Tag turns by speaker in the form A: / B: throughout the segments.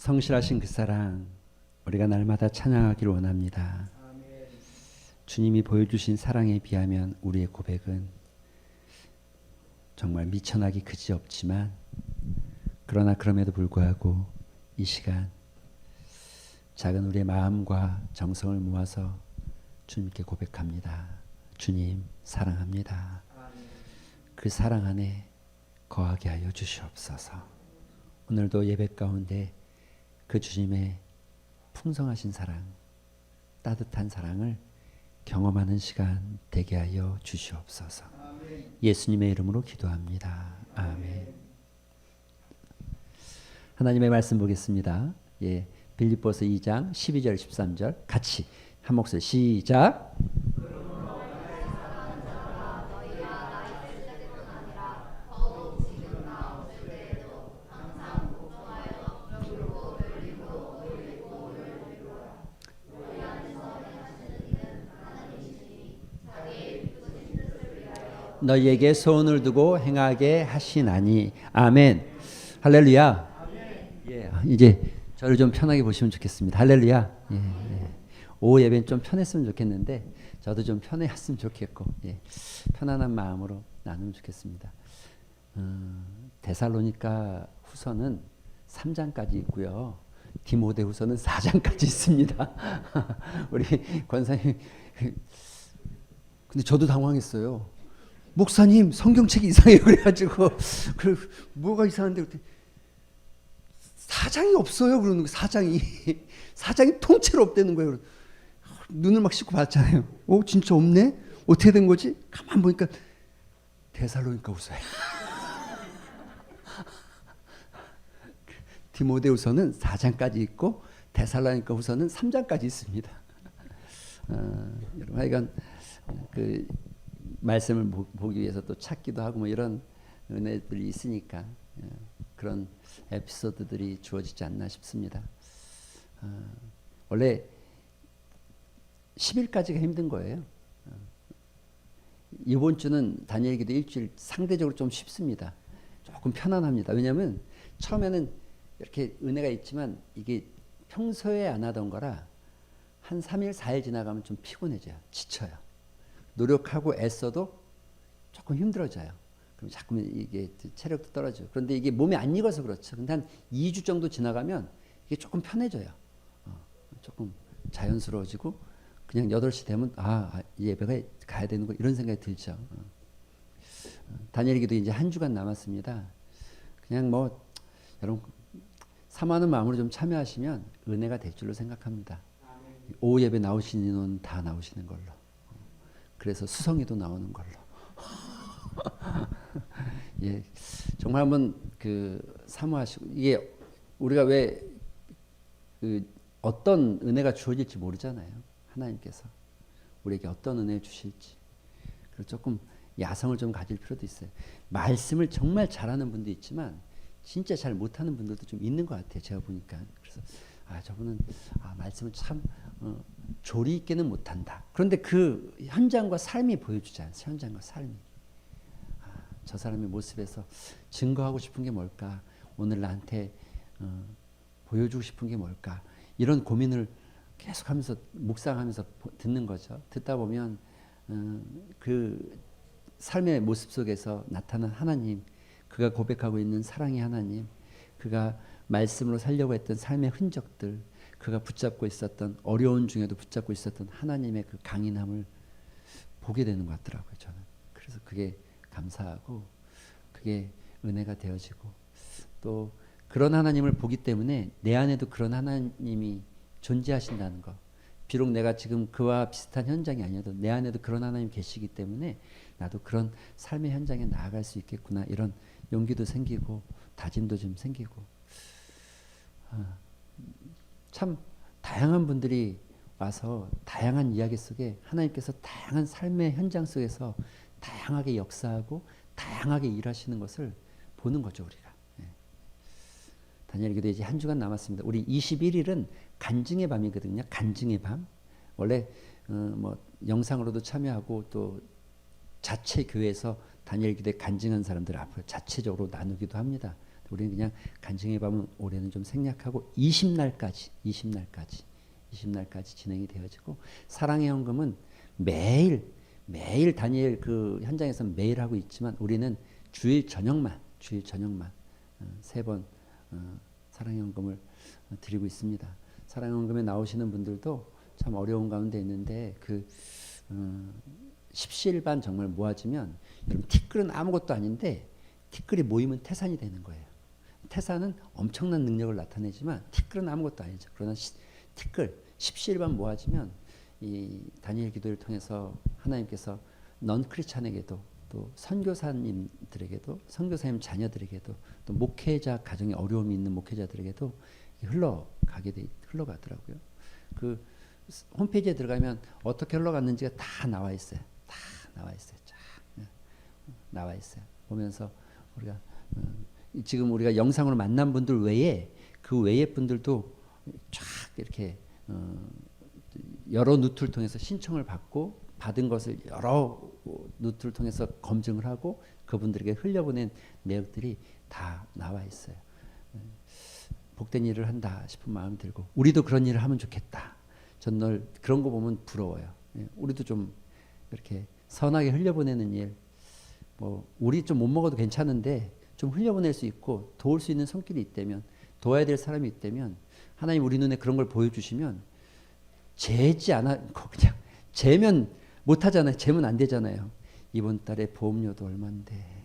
A: 성실하신 그 사랑 우리가 날마다 찬양하기를 원합니다. 주님이 보여주신 사랑에 비하면 우리의 고백은 정말 미천하기 그지없지만 그러나 그럼에도 불구하고 이 시간 작은 우리의 마음과 정성을 모아서 주님께 고백합니다. 주님 사랑합니다. 그 사랑 안에 거하게 하여 주시옵소서. 오늘도 예배 가운데 그 주님의 풍성하신 사랑, 따뜻한 사랑을 경험하는 시간 되게 하여 주시옵소서. 예수님의 이름으로 기도합니다. 아멘. 하나님의 말씀 보겠습니다. 예, 빌립보서 2장 12절 13절 같이 한 목소리 시작. 너희에게 소원을 두고 행하게 하시나니. 아멘. 할렐루야. 예, 이제 저를 좀 편하게 보시면 좋겠습니다. 할렐루야. 예, 예. 오후 예배는 좀 편했으면 좋겠는데 저도 좀 편했으면 좋겠고, 예, 편안한 마음으로 나누면 좋겠습니다. 데살로니가 후서는 3장까지 있고요. 디모데 후서는 4장까지 있습니다. 우리 권사님, 근데 저도 당황했어요. 목사님 성경책이 이상해요. 그래가지고 뭐가 이상한데 사장이 없어요. 그러는 거 사장이 통째로 없다는 거예요. 눈을 막 씻고 봤잖아요. 오 진짜 없네. 어떻게 된 거지? 가만 보니까 데살로니가 후서야. 디모데후서는 4장까지 있고 데살로니가 후서는 3장까지 있습니다. 여러분 하여간 그 말씀을 보기 위해서 또 찾기도 하고 뭐 이런 은혜들이 있으니까 그런 에피소드들이 주어지지 않나 싶습니다. 원래 10일까지가 힘든 거예요. 이번 주는 다니엘 기도 일주일 상대적으로 좀 쉽습니다. 조금 편안합니다. 왜냐하면 처음에는 이렇게 은혜가 있지만 이게 평소에 안 하던 거라 한 3일 4일 지나가면 좀 피곤해져요. 지쳐요. 노력하고 애써도 조금 힘들어져요. 그럼 자꾸 이게 체력도 떨어져요. 그런데 이게 몸에 안 익어서 그렇죠. 근데 한 2주 정도 지나가면 이게 조금 편해져요. 조금 자연스러워지고 그냥 8시 되면 이 예배가 가야 되는 거 이런 생각이 들죠. 다니엘 기도 이제 한 주간 남았습니다. 그냥 뭐 여러분 사모하는 마음으로 좀 참여하시면 은혜가 될 줄로 생각합니다. 오후 예배 나오시는 인원 다 나오시는 걸로. 그래서 수성이도 나오는 걸로. 예, 정말 한번 사모하시고 이게 우리가 왜 어떤 은혜가 주어질지 모르잖아요. 하나님께서 우리에게 어떤 은혜를 주실지. 그래서 조금 야성을 좀 가질 필요도 있어요. 말씀을 정말 잘하는 분도 있지만 진짜 잘 못하는 분들도 좀 있는 것 같아요. 제가 보니까. 그래서 저분은 말씀을 참 조리 있게는 못한다. 그런데 그 현장과 삶이 보여주지 않아요. 현장과 삶이. 저 사람의 모습에서 증거하고 싶은 게 뭘까? 오늘 나한테 보여주고 싶은 게 뭘까? 이런 고민을 계속하면서 묵상하면서 듣는 거죠. 듣다 보면 그 삶의 모습 속에서 나타난 하나님, 그가 고백하고 있는 사랑의 하나님, 그가 말씀으로 살려고 했던 삶의 흔적들, 그가 붙잡고 있었던 어려운 중에도 붙잡고 있었던 하나님의 그 강인함을 보게 되는 것 같더라고요. 저는. 그래서 그게 감사하고 그게 은혜가 되어지고 또 그런 하나님을 보기 때문에 내 안에도 그런 하나님이 존재하신다는 것. 비록 내가 지금 그와 비슷한 현장이 아니어도 내 안에도 그런 하나님 계시기 때문에 나도 그런 삶의 현장에 나아갈 수 있겠구나. 이런 용기도 생기고 다짐도 좀 생기고 참 다양한 분들이 와서 다양한 이야기 속에 하나님께서 다양한 삶의 현장 속에서 다양하게 역사하고 다양하게 일하시는 것을 보는 거죠. 우리가. 다니엘 기도 이제 한 주간 남았습니다. 우리 21일은 간증의 밤이거든요. 간증의 밤. 원래 뭐 영상으로도 참여하고 또 자체 교회에서 다니엘 기도에 간증한 사람들 앞으로 자체적으로 나누기도 합니다. 우리는 그냥 간증의 밤은 올해는 좀 생략하고 20날까지 진행이 되어지고 사랑의 헌금은 매일 다니엘 그 현장에서 매일 하고 있지만 우리는 주일 저녁만 3번 사랑의 헌금을 드리고 있습니다. 사랑의 헌금에 나오시는 분들도 참 어려운 가운데 있는데 그 십시일반 정말 모아지면 여러분 티끌은 아무것도 아닌데 티끌이 모이면 태산이 되는 거예요. 태산은 엄청난 능력을 나타내지만 티끌은 아무것도 아니죠. 그러나 티끌 십시일반 모아지면 이 다니엘 기도를 통해서 하나님께서 넌 크리스찬에게도 또 선교사님들에게도 선교사님 자녀들에게도 또 목회자 가정에 어려움이 있는 목회자들에게도 흘러가더라고요. 그 홈페이지에 들어가면 어떻게 흘러갔는지가 다 나와 있어요. 쫙 나와 있어요. 보면서 우리가 지금 우리가 영상으로 만난 분들 외에 그 외의 분들도 쫙 이렇게 여러 루트를 통해서 신청을 받고 받은 것을 여러 루트를 통해서 검증을 하고 그분들에게 흘려보낸 내역들이 다 나와 있어요. 복된 일을 한다 싶은 마음이 들고 우리도 그런 일을 하면 좋겠다. 전 늘 그런 거 보면 부러워요. 우리도 좀 이렇게 선하게 흘려보내는 일, 뭐 우리 좀 못 먹어도 괜찮은데 좀 흘려보낼 수 있고 도울 수 있는 손길이 있다면 도와야 될 사람이 있다면 하나님 우리 눈에 그런 걸 보여주시면 재지 않고 그냥 재면 못하잖아요. 재면 안 되잖아요. 이번 달에 보험료도 얼마인데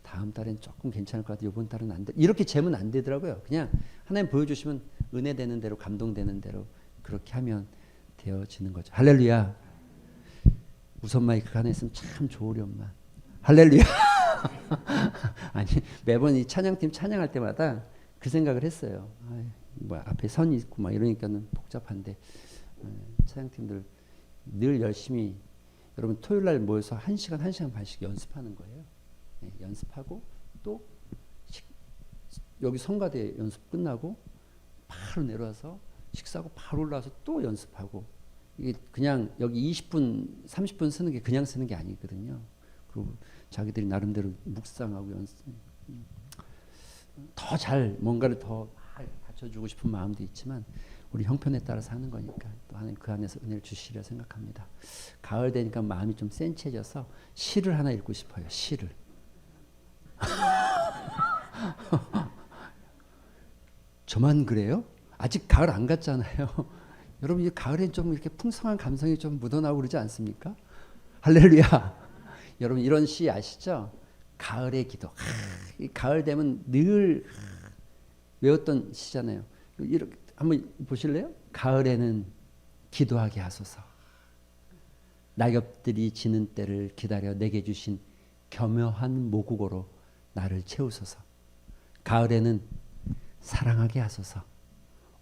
A: 다음 달엔 조금 괜찮을 것 같아. 이번 달은 안 돼. 이렇게 재면 안 되더라고요. 그냥 하나님 보여주시면 은혜되는 대로 감동되는 대로 그렇게 하면 되어지는 거죠. 할렐루야. 우선 마이크가 하나 있으면 참 좋으련만. 할렐루야. 아니 매번 이 찬양팀 찬양할 때마다 그 생각을 했어요. 뭐 앞에 선이 있고 막 이러니까는 복잡한데 찬양팀들 늘 열심히 여러분 토요일 날 모여서 1시간 반씩 연습하는 거예요. 연습하고 또 여기 성가대 연습 끝나고 바로 내려와서 식사하고 바로 올라와서 또 연습하고 이게 그냥 여기 20분 30분 쓰는 게 그냥 쓰는 게 아니거든요. 그리고 자기들이 나름대로 묵상하고 연습 더 잘 뭔가를 더 받쳐주고 싶은 마음도 있지만 우리 형편에 따라서 하는 거니까 또 하나님 그 안에서 은혜를 주시리라 생각합니다. 가을 되니까 마음이 좀 센치해져서 시를 하나 읽고 싶어요. 시를. 저만 그래요? 아직 가을 안 갔잖아요. 여러분 이 가을엔 좀 이렇게 풍성한 감성이 좀 묻어나고 그러지 않습니까? 할렐루야. 여러분 이런 시 아시죠? 가을의 기도. 이 가을 되면 늘 외웠던 시잖아요. 이렇게 한번 보실래요? 가을에는 기도하게 하소서. 낙엽들이 지는 때를 기다려 내게 주신 겸허한 모국어로 나를 채우소서. 가을에는 사랑하게 하소서.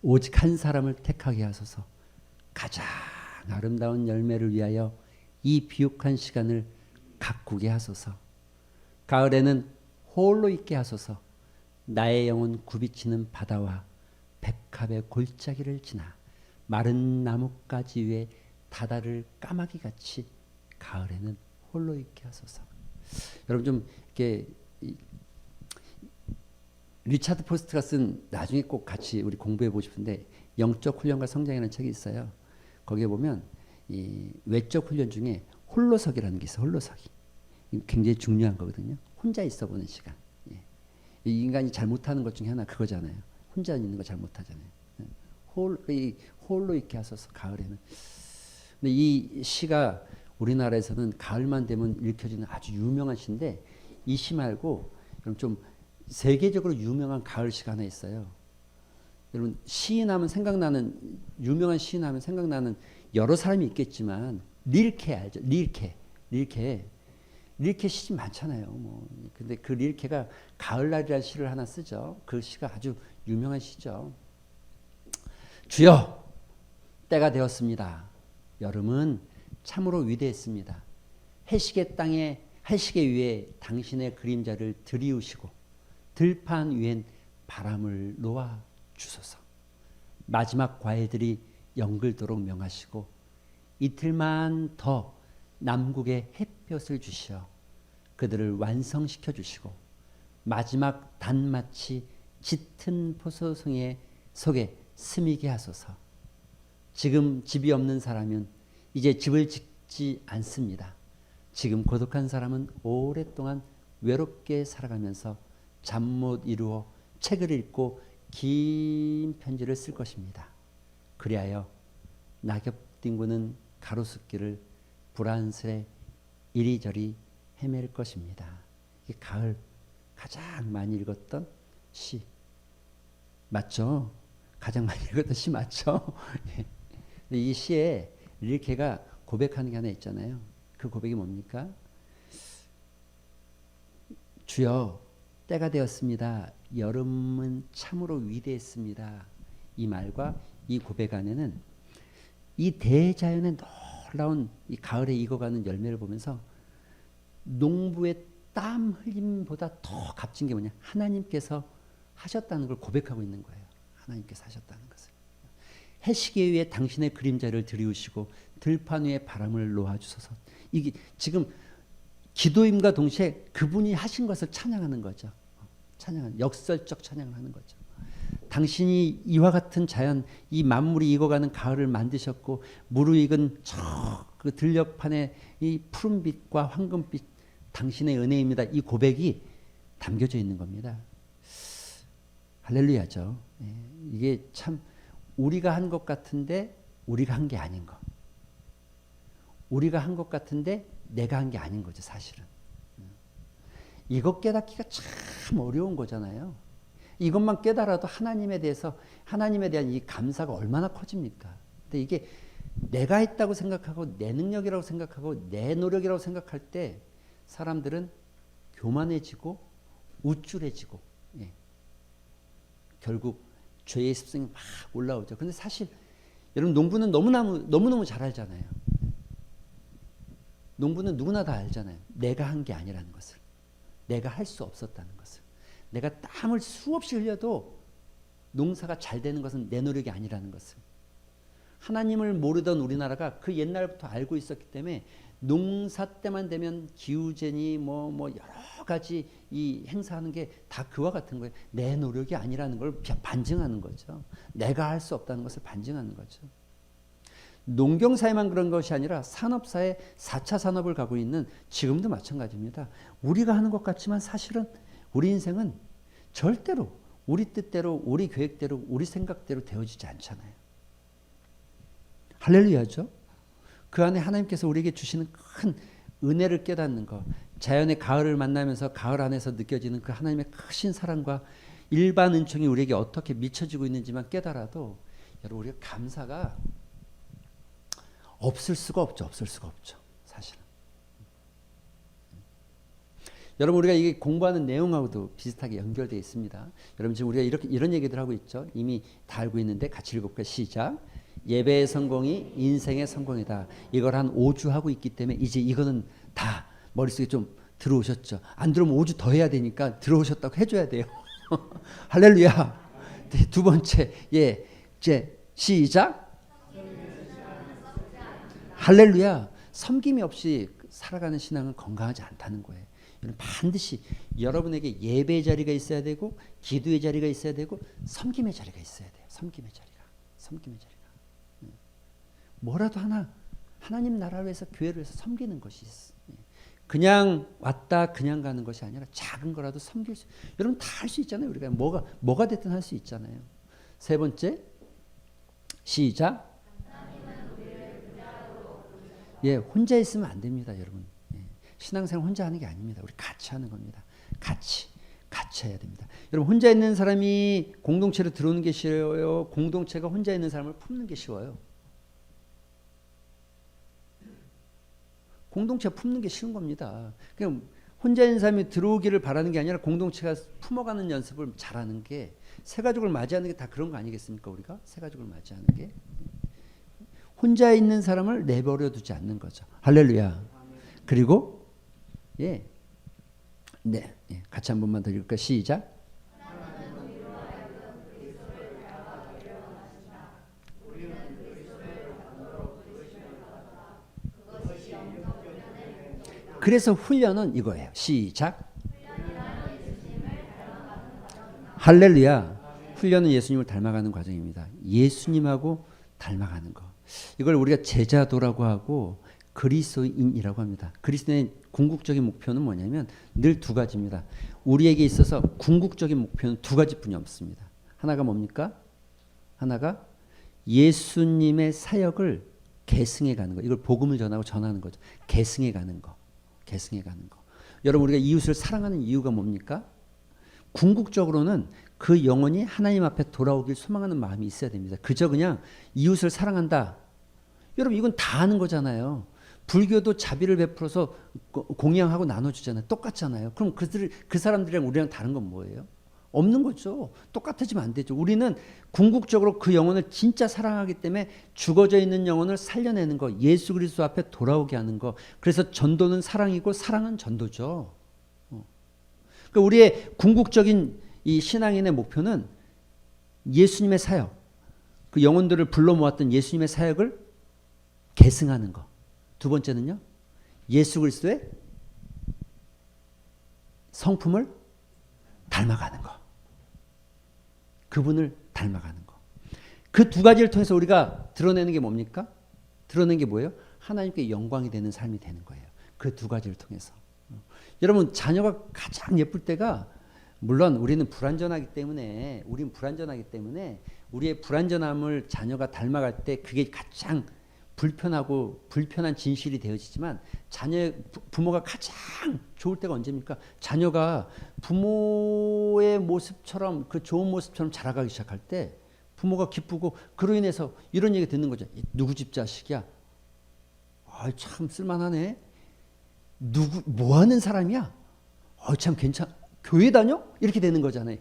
A: 오직 한 사람을 택하게 하소서. 가장 아름다운 열매를 위하여 이 비옥한 시간을 가꾸게 하소서. 가을에는 홀로 있게 하소서. 나의 영혼 굽이치는 바다와 백합의 골짜기를 지나 마른 나뭇가지 위에 다다를 까마귀같이 가을에는 홀로 있게 하소서. 여러분 좀 이렇게 리차드 포스트가 쓴 나중에 꼭 같이 우리 공부해 보고 싶은데 영적 훈련과 성장이라는 책이 있어요. 거기에 보면 이 외적 훈련 중에 홀로서기라는 게 있어요. 홀로서기. 굉장히 중요한 거거든요. 혼자 있어 보는 시간. 이 인간이 잘 못하는 것 중에 하나 그거잖아요. 혼자 있는 거 잘 못하잖아요. 홀로 있게 하소서 가을에는. 근데 이 시가 우리나라에서는 가을만 되면 읽혀지는 아주 유명한 시인데 이 시 말고 좀 세계적으로 유명한 가을 시가 하나 있어요. 여러분 시인하면 생각나는 유명한 시인하면 생각나는 여러 사람이 있겠지만 릴케 알죠? 릴케 시집 많잖아요. 뭐 근데 그 릴케가 가을날이라는 시를 하나 쓰죠. 그 시가 아주 유명한 시죠. 주여 때가 되었습니다. 여름은 참으로 위대했습니다. 해시계 땅에 해시계 위에 당신의 그림자를 들이우시고 들판 위엔 바람을 놓아 주소서. 마지막 과일들이 영글도록 명하시고 이틀만 더 남국에 햇볕을 주시어 그들을 완성시켜 주시고 마지막 안마치 짙은 포도송이 속에 스미게 하소서. 지금 집이 없는 사람은 이제 집을 짓지 않습니다. 지금 고독한 사람은 오랫동안 외롭게 살아가면서 잠 못 이루어 책을 읽고 긴 편지를 쓸 것입니다. 그리하여 낙엽 뒹구는 가로수길을 불안스레 이리저리 헤맬 것입니다. 이게 가을 가장 많이 읽었던 시 맞죠? 가장 많이 읽었던 시 맞죠? 이 시에 릴케가 고백하는 게 하나 있잖아요. 그 고백이 뭡니까? 주여, 때가 되었습니다. 여름은 참으로 위대했습니다. 이 말과 이 고백 안에는 이 대자연의 놀라운 이 가을에 익어가는 열매를 보면서 농부의 땀 흘림보다 더 값진 게 뭐냐? 하나님께서 하셨다는 걸 고백하고 있는 거예요. 하나님께서 하셨다는 것을. 해시계 위에 당신의 그림자를 들이우시고 들판 위에 바람을 놓아주소서. 이게 지금 기도임과 동시에 그분이 하신 것을 찬양하는 거죠. 찬양하는, 역설적 찬양을 하는 거죠. 당신이 이와 같은 자연, 이 만물이 익어가는 가을을 만드셨고 무르익은 저 그 들녘판에 이 푸른빛과 황금빛 당신의 은혜입니다. 이 고백이 담겨져 있는 겁니다. 할렐루야죠. 이게 참 우리가 한 것 같은데 우리가 한 게 아닌 거. 우리가 한 것 같은데 내가 한 게 아닌 거죠, 사실은. 이것 깨닫기가 참 어려운 거잖아요. 이것만 깨달아도 하나님에 대해서, 하나님에 대한 이 감사가 얼마나 커집니까? 근데 이게 내가 했다고 생각하고 내 능력이라고 생각하고 내 노력이라고 생각할 때 사람들은 교만해지고 우쭐해지고, 결국 죄의 습성이 막 올라오죠. 근데 사실 여러분 농부는 너무너무 잘 알잖아요. 농부는 누구나 다 알잖아요. 내가 한 게 아니라는 것을. 내가 할 수 없었다는 것을. 내가 땀을 수없이 흘려도 농사가 잘 되는 것은 내 노력이 아니라는 것을. 하나님을 모르던 우리나라가 그 옛날부터 알고 있었기 때문에 농사 때만 되면 기후제니 뭐 여러 가지 이 행사하는 게 다 그와 같은 거예요. 내 노력이 아니라는 걸 반증하는 거죠. 내가 할 수 없다는 것을 반증하는 거죠. 농경사에만 그런 것이 아니라 산업사에 4차 산업을 가고 있는 지금도 마찬가지입니다. 우리가 하는 것 같지만 사실은 우리 인생은 절대로 우리 뜻대로, 우리 계획대로, 우리 생각대로 되어지지 않잖아요. 할렐루야죠. 그 안에 하나님께서 우리에게 주시는 큰 은혜를 깨닫는 것, 자연의 가을을 만나면서 가을 안에서 느껴지는 그 하나님의 크신 사랑과 일반 은총이 우리에게 어떻게 미쳐지고 있는지만 깨달아도 여러분 우리가 감사가 없을 수가 없죠. 없을 수가 없죠. 사실은. 여러분 우리가 이게 공부하는 내용하고도 비슷하게 연결되어 있습니다. 여러분 지금 우리가 이런 얘기들 하고 있죠. 이미 다 알고 있는데 같이 읽어볼까요? 시작. 예배의 성공이 인생의 성공이다. 이걸 한 5주 하고 있기 때문에 이제 이거는 다 머릿속에 좀 들어오셨죠. 안 들어오면 5주 더 해야 되니까 들어오셨다고 해줘야 돼요. 할렐루야. 네, 두 번째, 이제 시작. 할렐루야. 섬김이 없이 살아가는 신앙은 건강하지 않다는 거예요. 반드시 여러분에게 예배의 자리가 있어야 되고 기도의 자리가 있어야 되고 섬김의 자리가 있어야 돼요. 섬김의 자리가. 뭐라도 하나님 나라를 위해서 교회를 위해서 섬기는 것이 있어. 그냥 왔다 그냥 가는 것이 아니라 작은 거라도 섬길 수. 여러분 다 할 수 있잖아요. 우리가 뭐가 됐든 할 수 있잖아요. 세 번째 시작. 혼자 있으면 안 됩니다, 여러분. 신앙생활 혼자 하는 게 아닙니다. 우리 같이 하는 겁니다. 같이 해야 됩니다. 여러분 혼자 있는 사람이 공동체로 들어오는 게 쉬워요? 공동체가 혼자 있는 사람을 품는 게 쉬워요? 공동체가 품는 게 쉬운 겁니다. 그냥 혼자 있는 사람이 들어오기를 바라는 게 아니라 공동체가 품어가는 연습을 잘하는 게 새가족을 맞이하는 게 다 그런 거 아니겠습니까? 우리가 새가족을 맞이하는 게 혼자 있는 사람을 내버려 두지 않는 거죠. 할렐루야. 그리고 같이 한 번만 더 읽을까? 시작. 그래서 훈련은 이거예요. 시작. 할렐루야. 훈련은 예수님을 닮아가는 과정입니다. 예수님하고 닮아가는 거. 이걸 우리가 제자도라고 하고 그리스도인이라고 합니다. 그리스도인의 궁극적인 목표는 뭐냐면 늘 두 가지입니다. 우리에게 있어서 궁극적인 목표는 두 가지뿐이 없습니다. 하나가 뭡니까? 하나가 예수님의 사역을 계승해 가는 거. 이걸 복음을 전하고 전하는 거죠. 계승해 가는 거. 계승해 가는 거. 여러분 우리가 이웃을 사랑하는 이유가 뭡니까? 궁극적으로는 그 영혼이 하나님 앞에 돌아오길 소망하는 마음이 있어야 됩니다. 그저 그냥 이웃을 사랑한다. 여러분 이건 다 하는 거잖아요. 불교도 자비를 베풀어서 공양하고 나눠주잖아요. 똑같잖아요. 그럼 그 사람들이랑 우리랑 다른 건 뭐예요? 없는 거죠. 똑같아지면 안 되죠. 우리는 궁극적으로 그 영혼을 진짜 사랑하기 때문에 죽어져 있는 영혼을 살려내는 거, 예수 그리스도 앞에 돌아오게 하는 거. 그래서 전도는 사랑이고 사랑은 전도죠. 그러니까 우리의 궁극적인 이 신앙인의 목표는 예수님의 사역, 그 영혼들을 불러 모았던 예수님의 사역을 계승하는 거. 두 번째는요, 예수 그리스도의 성품을 닮아가는 거. 그분을 닮아가는 거. 그 두 가지를 통해서 우리가 드러내는 게 뭡니까? 드러내는 게 뭐예요? 하나님께 영광이 되는 삶이 되는 거예요. 그 두 가지를 통해서. 여러분 자녀가 가장 예쁠 때가 물론 우리는 불완전하기 때문에 우리의 불완전함을 자녀가 닮아갈 때 그게 가장 불편하고 불편한 진실이 되어지지만 부모가 가장 좋을 때가 언제입니까? 자녀가 부모의 모습처럼 그 좋은 모습처럼 자라가기 시작할 때 부모가 기쁘고 그로 인해서 이런 얘기 듣는 거죠. 누구 집 자식이야? 참 쓸만하네. 뭐 하는 사람이야? 참 교회 다녀? 이렇게 되는 거잖아요.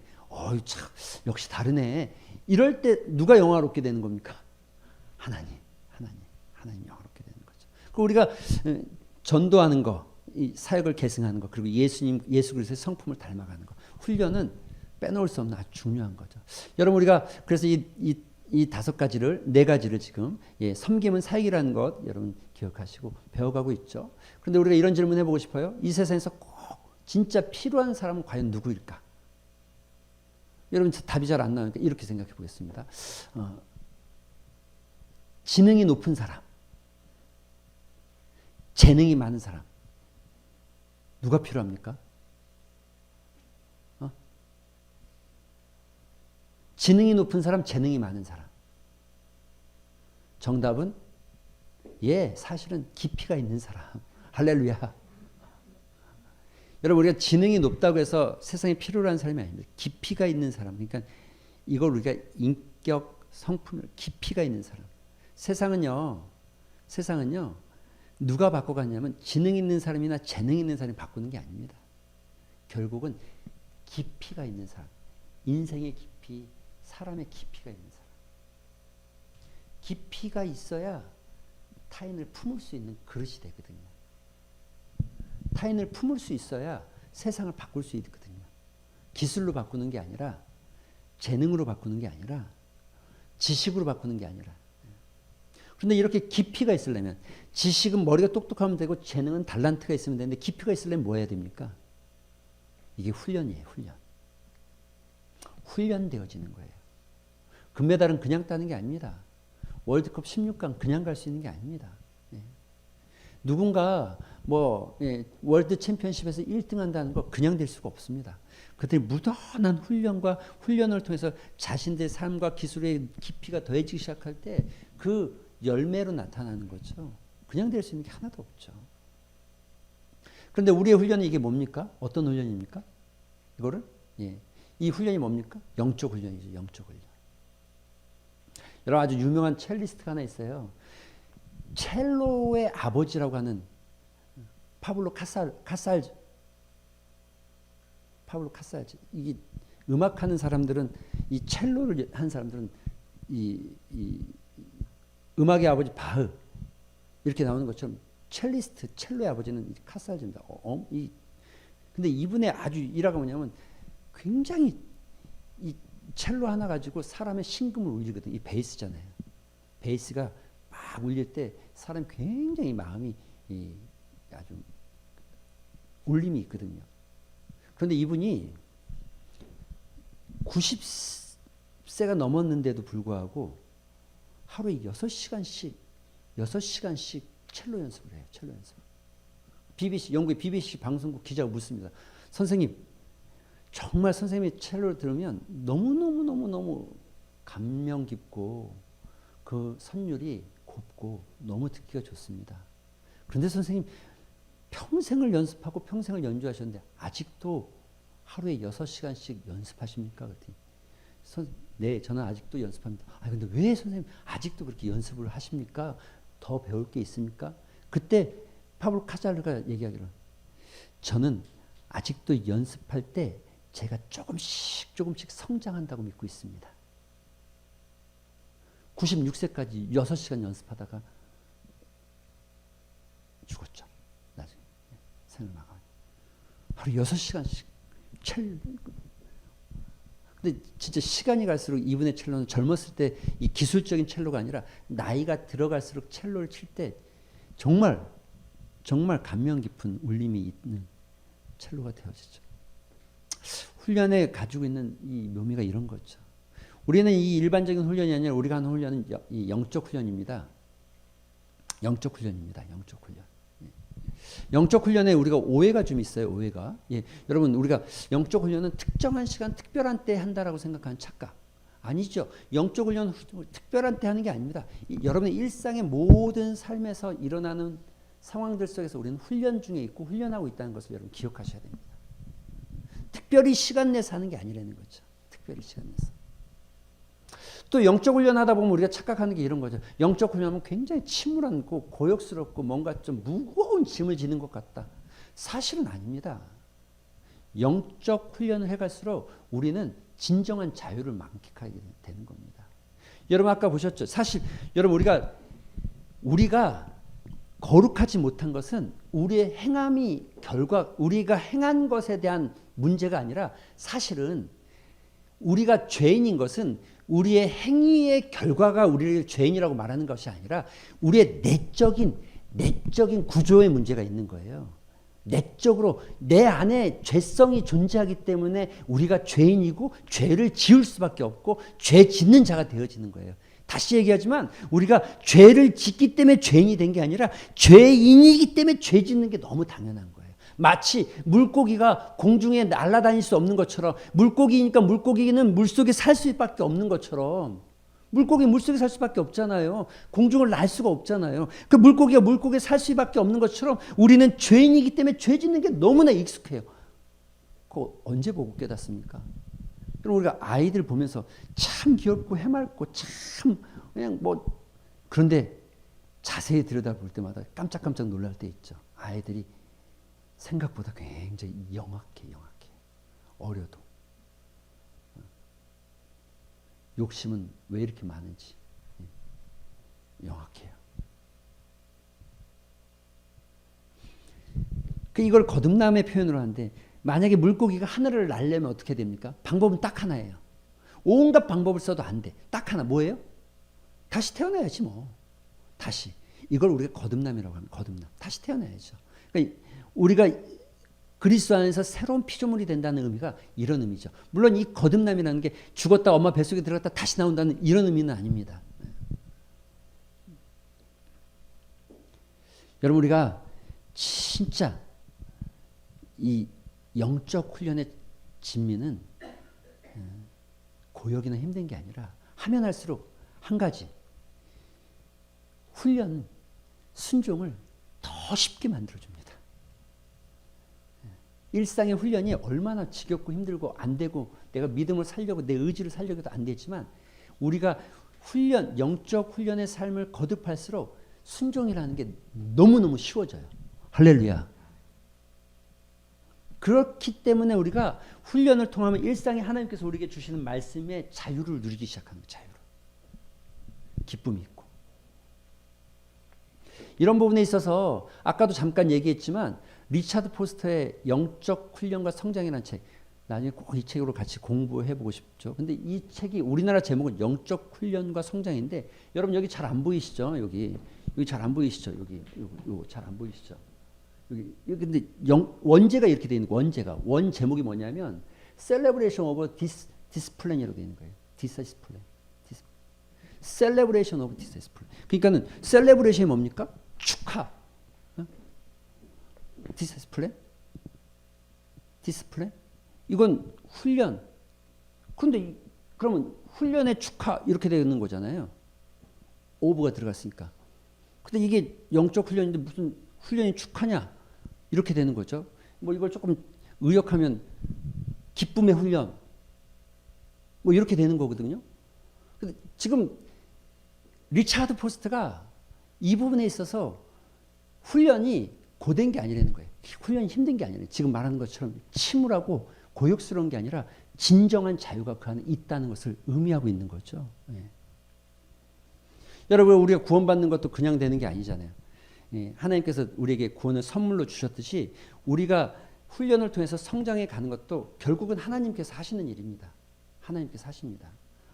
A: 참 역시 다르네. 이럴 때 누가 영화롭게 되는 겁니까? 하나님 영화롭게 되는 거죠. 그리고 우리가 전도하는 거, 이 사역을 계승하는 거, 그리고 예수 그리스도의 성품을 닮아가는 거, 훈련은 빼놓을 수 없는 아주 중요한 거죠. 여러분 우리가 그래서 이 다섯 가지를 네 가지를 지금 섬김은 사역이라는 것 여러분 기억하시고 배워가고 있죠. 그런데 우리가 이런 질문 해보고 싶어요. 이 세상에서 꼭 진짜 필요한 사람은 과연 누구일까? 여러분 답이 잘 안 나오니까 이렇게 생각해 보겠습니다. 지능이 높은 사람, 재능이 많은 사람, 누가 필요합니까? 지능이 높은 사람, 재능이 많은 사람. 정답은 사실은 깊이가 있는 사람. 할렐루야. 여러분 우리가 지능이 높다고 해서 세상에 필요로 하는 사람이 아닙니다. 깊이가 있는 사람. 그러니까 이걸 우리가 인격, 성품을 깊이가 있는 사람. 세상은요 누가 바꿔갔냐면 지능 있는 사람이나 재능 있는 사람이 바꾸는 게 아닙니다. 결국은 깊이가 있는 사람, 인생의 깊이, 사람의 깊이가 있는 사람. 깊이가 있어야 타인을 품을 수 있는 그릇이 되거든요. 타인을 품을 수 있어야 세상을 바꿀 수 있거든요. 기술로 바꾸는 게 아니라, 재능으로 바꾸는 게 아니라, 지식으로 바꾸는 게 아니라. 그런데 이렇게 깊이가 있으려면, 지식은 머리가 똑똑하면 되고 재능은 달란트가 있으면 되는데 깊이가 있으려면 뭐 해야 됩니까? 이게 훈련이에요. 훈련되어지는 거예요. 금메달은 그냥 따는 게 아닙니다. 월드컵 16강 그냥 갈 수 있는 게 아닙니다. 누군가 월드 챔피언십에서 1등 한다는 거 그냥 될 수가 없습니다. 그들이 무던한 훈련을 통해서 자신들의 삶과 기술의 깊이가 더해지기 시작할 때 그 열매로 나타나는 거죠. 그냥 될 수 있는 게 하나도 없죠. 그런데 우리의 훈련이 이게 뭡니까? 어떤 훈련입니까? 이 훈련이 뭡니까? 영적 훈련이죠. 영적 훈련. 여러분 아주 유명한 첼리스트가 하나 있어요. 첼로의 아버지라고 하는 파블로 카살즈. 이게 음악하는 사람들은 이 첼로를 한 사람들은 이 음악의 아버지 바흐 이렇게 나오는 것처럼 첼로의 아버지는 카살즈입니다. 근데 이분의 아주 일화가 뭐냐면 굉장히 이 첼로 하나 가지고 사람의 심금을 울리거든요. 이 베이스잖아요. 베이스가 막 울릴 때 사람이 굉장히 마음이 아주 울림이 있거든요. 그런데 이분이 90세가 넘었는데도 불구하고 하루에 6시간씩 첼로 연습을 해요. 첼로 연습. BBC, 영국의 BBC 방송국 기자가 묻습니다. 선생님, 정말 선생님의 첼로를 들으면 너무 감명 깊고 그 선율이 곱고 너무 듣기가 좋습니다. 그런데 선생님, 평생을 연습하고 평생을 연주하셨는데 아직도 하루에 6시간씩 연습하십니까? 그랬더니 네, 저는 아직도 연습합니다. 아, 근데 왜 선생님 아직도 그렇게 연습을 하십니까? 더 배울 게 있습니까? 그때 파블로 카잘르가 얘기하기를, 저는 아직도 연습할 때 제가 조금씩 성장한다고 믿고 있습니다. 96세까지 6시간 연습하다가 죽었죠. 나중에 생을 마감. 하루 6시간씩 근데 진짜 시간이 갈수록 이분의 첼로는 젊었을 때 이 기술적인 첼로가 아니라 나이가 들어갈수록 첼로를 칠 때 정말 감명 깊은 울림이 있는 첼로가 되어지죠. 훈련에 가지고 있는 이 묘미가 이런 거죠. 우리는 이 일반적인 훈련이 아니라 우리가 하는 훈련은 이 영적 훈련입니다. 영적 훈련입니다. 영적 훈련. 영적 훈련에 우리가 오해가 좀 있어요. 오해가. 예, 여러분, 우리가 영적 훈련은 특정한 시간, 특별한 때 한다라고 생각하는 착각. 아니죠. 영적 훈련은 특별한 때 하는 게 아닙니다. 여러분의 일상의 모든 삶에서 일어나는 상황들 속에서 우리는 훈련 중에 있고 훈련하고 있다는 것을 여러분 기억하셔야 됩니다. 특별히 시간 내서 하는 게 아니라는 거죠. 특별히 시간 내서. 또 영적 훈련하다 보면 우리가 착각하는 게 이런 거죠. 영적 훈련하면 굉장히 침울하고 고역스럽고 뭔가 좀 무거운 짐을 지는 것 같다. 사실은 아닙니다. 영적 훈련을 해갈수록 우리는 진정한 자유를 만끽하게 되는 겁니다. 여러분 아까 보셨죠? 사실 여러분 우리가 거룩하지 못한 것은 우리의 행함이 우리가 행한 것에 대한 문제가 아니라 사실은 우리가 죄인인 것은 우리의 행위의 결과가 우리를 죄인이라고 말하는 것이 아니라 우리의 내적인 구조에 문제가 있는 거예요. 내적으로 내 안에 죄성이 존재하기 때문에 우리가 죄인이고 죄를 지을 수밖에 없고 죄 짓는 자가 되어지는 거예요. 다시 얘기하지만 우리가 죄를 짓기 때문에 죄인이 된 게 아니라 죄인이기 때문에 죄 짓는 게 너무 당연한 거예요. 마치 물고기가 공중에 날아다닐 수 없는 것처럼, 물고기니까 물고기는 물속에 살 수밖에 없는 것처럼, 물고기 물속에 살 수밖에 없잖아요. 공중을 날 수가 없잖아요. 그 물고기가 물고기에 살 수밖에 없는 것처럼 우리는 죄인이기 때문에 죄 짓는 게 너무나 익숙해요. 그거 언제 보고 깨닫습니까? 그럼 우리가 아이들 보면서 참 귀엽고 해맑고 참 그냥 뭐, 그런데 자세히 들여다볼 때마다 깜짝깜짝 놀랄 때 있죠. 아이들이 생각보다 굉장히 영악해. 어려도. 욕심은 왜 이렇게 많은지 영악해요. 이걸 거듭남의 표현으로 하는데, 만약에 물고기가 하늘을 날려면 어떻게 됩니까? 방법은 딱 하나예요. 온갖 방법을 써도 안 돼. 딱 하나. 뭐예요? 다시 태어나야지 뭐. 다시. 이걸 우리가 거듭남이라고 합니다. 거듭남. 다시 태어나야죠. 그러니까 우리가 그리스도 안에서 새로운 피조물이 된다는 의미가 이런 의미죠. 물론 이 거듭남이라는 게 죽었다 엄마 뱃속에 들어갔다 다시 나온다는 이런 의미는 아닙니다. 여러분, 우리가 진짜 이 영적 훈련의 진미는 고역이나 힘든 게 아니라 하면 할수록 한 가지, 훈련, 순종을 더 쉽게 만들어줍니다. 일상의 훈련이 얼마나 지겹고 힘들고 안 되고 내가 믿음을 살려고 내 의지를 살려고 해도 안 되지만, 우리가 영적 훈련의 삶을 거듭할수록 순종이라는 게 너무너무 쉬워져요. 할렐루야. 그렇기 때문에 우리가 훈련을 통하면 일상에 하나님께서 우리에게 주시는 말씀의 자유를 누리기 시작하는 거예요. 자유를. 기쁨이 있고. 이런 부분에 있어서 아까도 잠깐 얘기했지만 리차드 포스터의 영적 훈련과 성장이라는 책, 나중에 꼭 이 책으로 같이 공부해보고 싶죠. 근데 이 책이 우리나라 제목은 영적 훈련과 성장인데, 여러분 여기 잘 안 보이시죠? 여기 잘 안 보이시죠? 여기 잘 안 보이시죠? 여기 근데 원제가 이렇게 되어 있는 거예요. 원 제목이 뭐냐면 Celebration of 디스플레인이라고 되어 있는 거예요. 디스플레인. 셀레브레이션 오브 디스플레인. 그러니까는 셀레브레이션이 뭡니까? 축하. 디스플레인? 디스플레인? 이건 훈련. 근데 그러면 훈련의 축하 이렇게 되는 거잖아요. 오브가 들어갔으니까. 근데 이게 영적 훈련인데 무슨 훈련이 축하냐? 이렇게 되는 거죠. 뭐 이걸 조금 의역하면 기쁨의 훈련. 뭐 이렇게 되는 거거든요. 근데 지금 리차드 포스트가 이 부분에 있어서 훈련이 고된 게 아니라는 거예요. 훈련이 힘든 게 아니라 지금 말하는 것처럼 침울하고 고역스러운 게 아니라 진정한 자유가 그 안에 있다는 것을 의미하고 있는 거죠. 예. 여러분 우리가 구원받는 것도 그냥 되는 게 아니잖아요. 예. 하나님께서 우리에게 구원을 선물로 주셨듯이 우리가 훈련을 통해서 성장해 가는 것도 결국은 하나님께서 하시는 일입니다. 하나님께서 하십니다.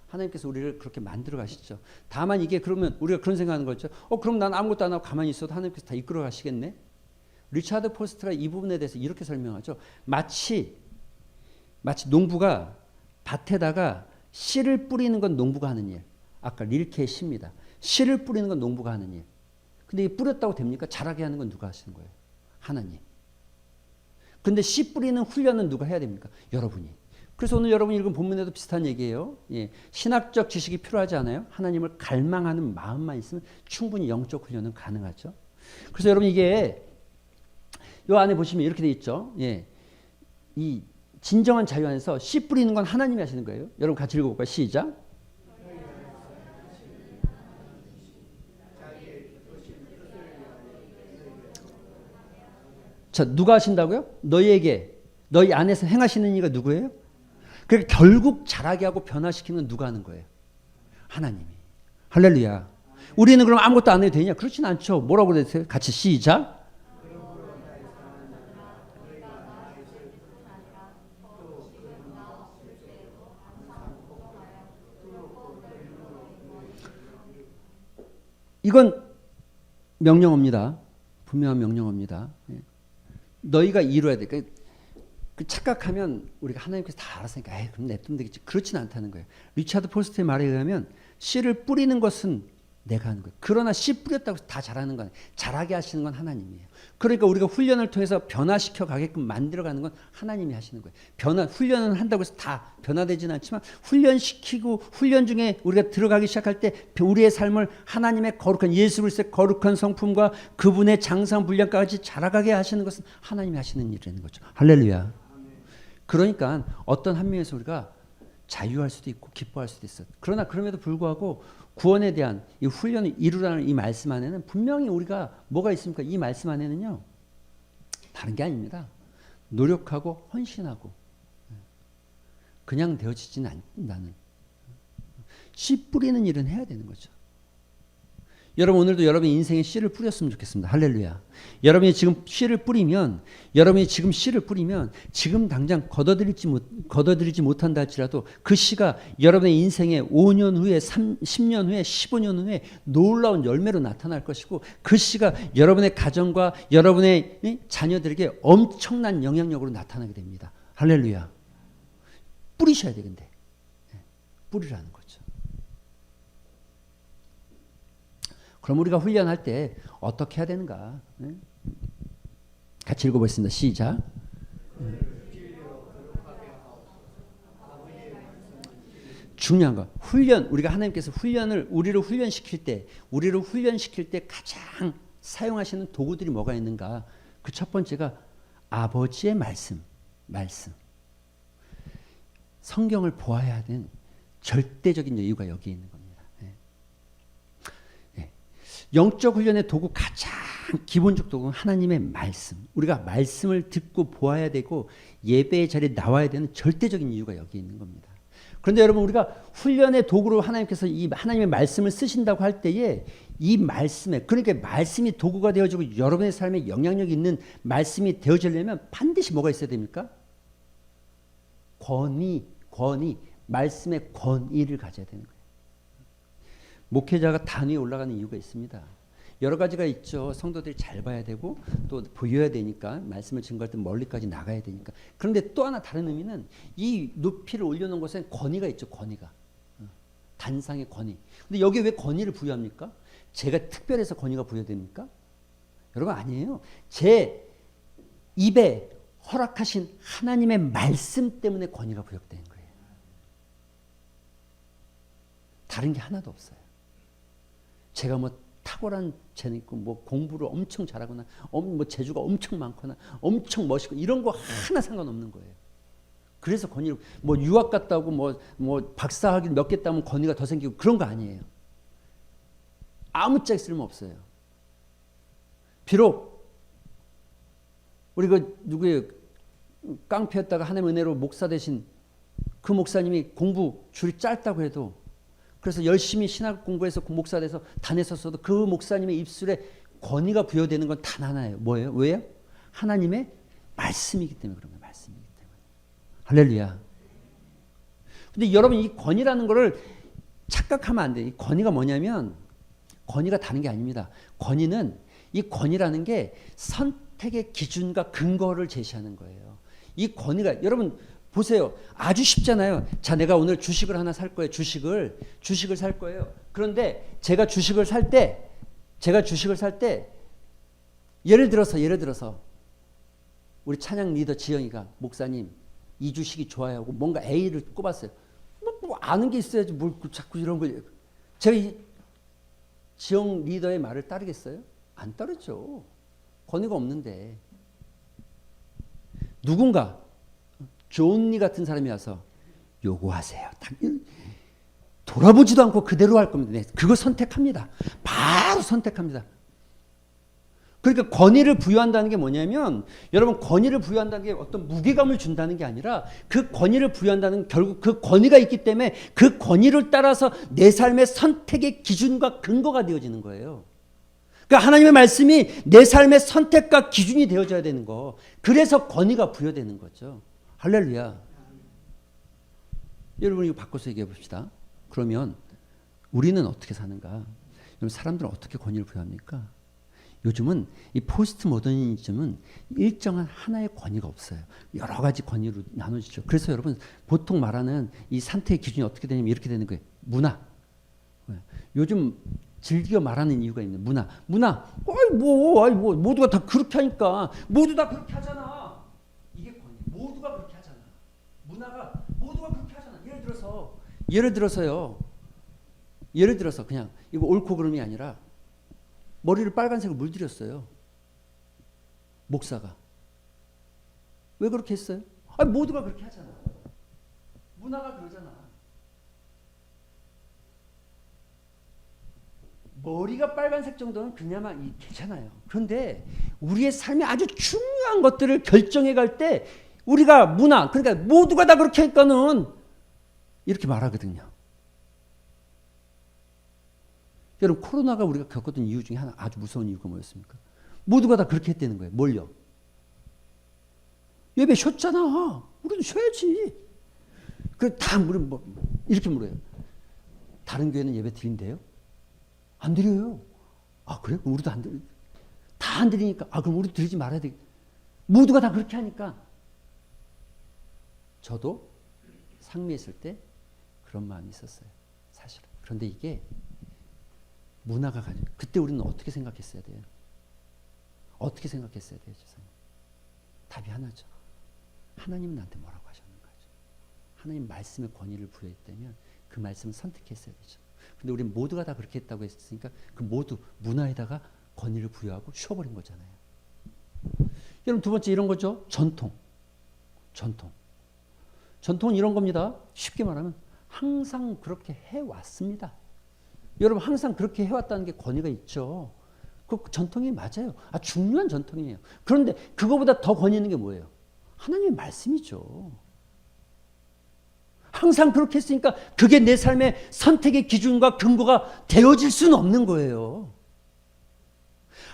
A: 하나님께서 우리를 그렇게 만들어 가시죠. 다만 이게 그러면 우리가 그런 생각하는 거죠. 그럼 난 아무것도 안 하고 가만히 있어도 하나님께서 다 이끌어 가시겠네. 리차드 포스트가 이 부분에 대해서 이렇게 설명하죠. 마치 농부가 밭에다가 씨를 뿌리는 건 농부가 하는 일. 아까 릴케의 씨입니다. 씨를 뿌리는 건 농부가 하는 일. 근데 이 뿌렸다고 됩니까? 자라게 하는 건 누가 하시는 거예요? 하나님. 근데 씨 뿌리는 훈련은 누가 해야 됩니까? 여러분이. 그래서 오늘 여러분이 읽은 본문에도 비슷한 얘기예요. 예. 신학적 지식이 필요하지 않아요? 하나님을 갈망하는 마음만 있으면 충분히 영적 훈련은 가능하죠. 그래서 여러분 이게 이 안에 보시면 이렇게 돼 있죠. 예. 이 진정한 자유 안에서 씨 뿌리는 건 하나님이 하시는 거예요. 여러분 같이 읽어볼까요? 시작. 자, 누가 하신다고요? 너희에게 너희 안에서 행하시는 이가 누구예요? 그러니까 결국 자라게 하고 변화시키는 건 누가 하는 거예요? 하나님이. 할렐루야. 우리는 그럼 아무것도 안 해도 되냐? 그렇진 않죠. 뭐라고 그랬어요? 같이 시작. 이건 명령어입니다. 분명한 명령어입니다. 너희가 이루어야 돼. 그 착각하면 우리가 하나님께서 다 알았으니까 그럼 냅두면 되겠지. 그렇진 않다는 거예요. 리차드 포스트의 말에 의하면 씨를 뿌리는 것은 내가 하는 거예요. 그러나 씨 뿌렸다고 해서 다 자라는 건 자라게 하시는 건 하나님이에요. 그러니까 우리가 훈련을 통해서 변화시켜 가게끔 만들어가는 건 하나님이 하시는 거예요. 훈련을 한다고 해서 다 변화되지는 않지만 훈련시키고 훈련 중에 우리가 들어가기 시작할 때 우리의 삶을 하나님의 거룩한 예수 그리스도의 거룩한 성품과 그분의 장상 분량까지 자라가게 하시는 것은 하나님이 하시는 일이라는 거죠. 할렐루야. 그러니까 어떤 한 면에서 우리가 자유할 수도 있고 기뻐할 수도 있어요. 그러나 그럼에도 불구하고 구원에 대한 이 훈련을 이루라는 이 말씀 안에는 분명히 우리가 뭐가 있습니까? 이 말씀 안에는요. 다른 게 아닙니다. 노력하고 헌신하고 그냥 되어지지는 않는다는 씨 뿌리는 일은 해야 되는 거죠. 여러분 오늘도 여러분의 인생에 씨를 뿌렸으면 좋겠습니다. 할렐루야. 여러분이 지금 씨를 뿌리면 지금 당장 거둬들이지 못한다 할지라도 그 씨가 여러분의 인생에 5년 후에 10년 후에 15년 후에 놀라운 열매로 나타날 것이고 그 씨가 여러분의 가정과 여러분의 자녀들에게 엄청난 영향력으로 나타나게 됩니다. 할렐루야. 뿌리셔야 돼 근데. 뿌리라는 거죠. 그럼 우리가 훈련할 때 어떻게 해야 되는가? 같이 읽어보겠습니다. 시작. 중요한 거 훈련. 우리가 하나님께서 우리를 훈련시킬 때 가장 사용하시는 도구들이 뭐가 있는가? 그 첫 번째가 아버지의 말씀. 성경을 보아야 하는 절대적인 이유가 여기 있는 겁니다. 영적 훈련의 도구 가장 기본적 도구는 하나님의 말씀. 우리가 말씀을 듣고 보아야 되고 예배의 자리에 나와야 되는 절대적인 이유가 여기 있는 겁니다. 그런데 여러분 우리가 훈련의 도구로 하나님께서 이 하나님의 말씀을 쓰신다고 할 때에 이 말씀에 그러니까 말씀이 도구가 되어지고 여러분의 삶에 영향력이 있는 말씀이 되어지려면 반드시 뭐가 있어야 됩니까? 권위, 말씀의 권위를 가져야 되는 거예요. 목회자가 단 위에 올라가는 이유가 있습니다. 여러 가지가 있죠. 성도들이 잘 봐야 되고 또 보여야 되니까 말씀을 증거할 때 멀리까지 나가야 되니까. 그런데 또 하나 다른 의미는 이 높이를 올려놓은 것에 권위가 있죠. 권위가. 단상의 권위. 근데 여기에 왜 권위를 부여합니까? 제가 특별해서 권위가 부여됩니까? 여러분 아니에요. 제 입에 허락하신 하나님의 말씀 때문에 권위가 부여되는 거예요. 다른 게 하나도 없어요. 제가 뭐 탁월한 재능 있고 뭐 공부를 엄청 잘하거나 뭐 재주가 엄청 많거나 엄청 멋있고 이런 거 하나 상관없는 거예요. 그래서 권위를 뭐 유학 갔다 오고 뭐 박사학위 몇 개 따면 권위가 더 생기고 그런 거 아니에요. 아무짝에 쓸모없어요. 비록 우리 그 누구예요? 깡패였다가 하나님의 은혜로 목사 되신 그 목사님이 공부 줄이 짧다고 해도 그래서 열심히 신학 공부해서 목사 돼서 단에 섰어도 그 목사님의 입술에 권위가 부여되는 건 단 하나예요. 뭐예요? 왜요? 하나님의 말씀이기 때문에 그런 거예요. 말씀이기 때문에. 할렐루야. 근데 여러분 이 권위라는 거를 착각하면 안 돼요. 이 권위가 뭐냐면 권위가 다른 게 아닙니다. 권위는 이 권위라는 게 선택의 기준과 근거를 제시하는 거예요. 이 권위가 여러분 보세요. 아주 쉽잖아요. 자, 내가 오늘 주식을 하나 살 거예요. 주식을 살 거예요. 그런데 제가 주식을 살 때 예를 들어서 우리 찬양 리더 지영이가 목사님 이 주식이 좋아요 하고 뭔가 A를 꼽았어요. 뭐 아는 게 있어야지 뭘 자꾸 이런 거. 제가 이 지영 리더의 말을 따르겠어요? 안 따르죠. 권위가 없는데. 누군가 존니 같은 사람이 와서 요구하세요. 돌아보지도 않고 그대로 할 겁니다. 네, 그거 선택합니다. 바로 선택합니다. 그러니까 권위를 부여한다는 게 뭐냐면 여러분 권위를 부여한다는 게 어떤 무게감을 준다는 게 아니라 그 권위를 부여한다는 결국 그 권위가 있기 때문에 그 권위를 따라서 내 삶의 선택의 기준과 근거가 되어지는 거예요. 그러니까 하나님의 말씀이 내 삶의 선택과 기준이 되어져야 되는 거. 그래서 권위가 부여되는 거죠. 할렐루야. 여러분 이거 바꿔서 얘기해 봅시다. 그러면 우리는 어떻게 사는가? 여러분 사람들은 어떻게 권위를 부여합니까? 요즘은 이 포스트 모더니즘은 일정한 하나의 권위가 없어요. 여러 가지 권위로 나눠지죠. 그래서 여러분 보통 말하는 이 선택의 기준이 어떻게 되냐면 이렇게 되는 거예요. 문화. 요즘 즐겨 말하는 이유가 있는 문화. 모두가 다 그렇게 하니까 모두 다 그렇게 하잖아. 이게 권위. 모두가 그렇게 하잖아. 문화가 모두가 그렇게 하잖아. 예를 들어서 그냥 이거 옳고 그름이 아니라 머리를 빨간색으로 물들였어요. 목사가. 왜 그렇게 했어요? 모두가 그렇게 하잖아. 문화가 그러잖아. 머리가 빨간색 정도는 그나마 괜찮아요. 그런데 우리의 삶의 아주 중요한 것들을 결정해 갈 때 우리가 문화, 그러니까 모두가 다 그렇게 하니까는 이렇게 말하거든요. 여러분 코로나가 우리가 겪었던 이유 중에 하나 아주 무서운 이유가 뭐였습니까? 모두가 다 그렇게 했다는 거예요. 뭘요? 예배 쉬었잖아. 우리도 쉬어야지. 다 이렇게 물어요. 다른 교회는 예배 드린대요? 안 드려요. 그래? 그럼 우리도 안 드려. 다 안 드리니까 그럼 우리도 드리지 말아야 되겠다. 모두가 다 그렇게 하니까. 저도 상미했을 때 그런 마음이 있었어요. 사실은. 그런데 이게 문화가 가지고 그때 우리는 어떻게 생각했어야 돼요? 어떻게 생각했어야 돼요? 죄송해요. 답이 하나죠. 하나님은 나한테 뭐라고 하셨는 거죠. 하나님 말씀의 권위를 부여했다면 그 말씀을 선택했어야 되죠. 근데 우리는 모두가 다 그렇게 했다고 했으니까 그 모두 문화에다가 권위를 부여하고 쉬어버린 거잖아요. 여러분 두 번째 이런 거죠. 전통은 이런 겁니다. 쉽게 말하면 항상 그렇게 해왔습니다. 여러분 항상 그렇게 해왔다는 게 권위가 있죠. 그 전통이 맞아요. 중요한 전통이에요. 그런데 그거보다 더 권위 있는 게 뭐예요? 하나님의 말씀이죠. 항상 그렇게 했으니까 그게 내 삶의 선택의 기준과 근거가 되어질 수는 없는 거예요.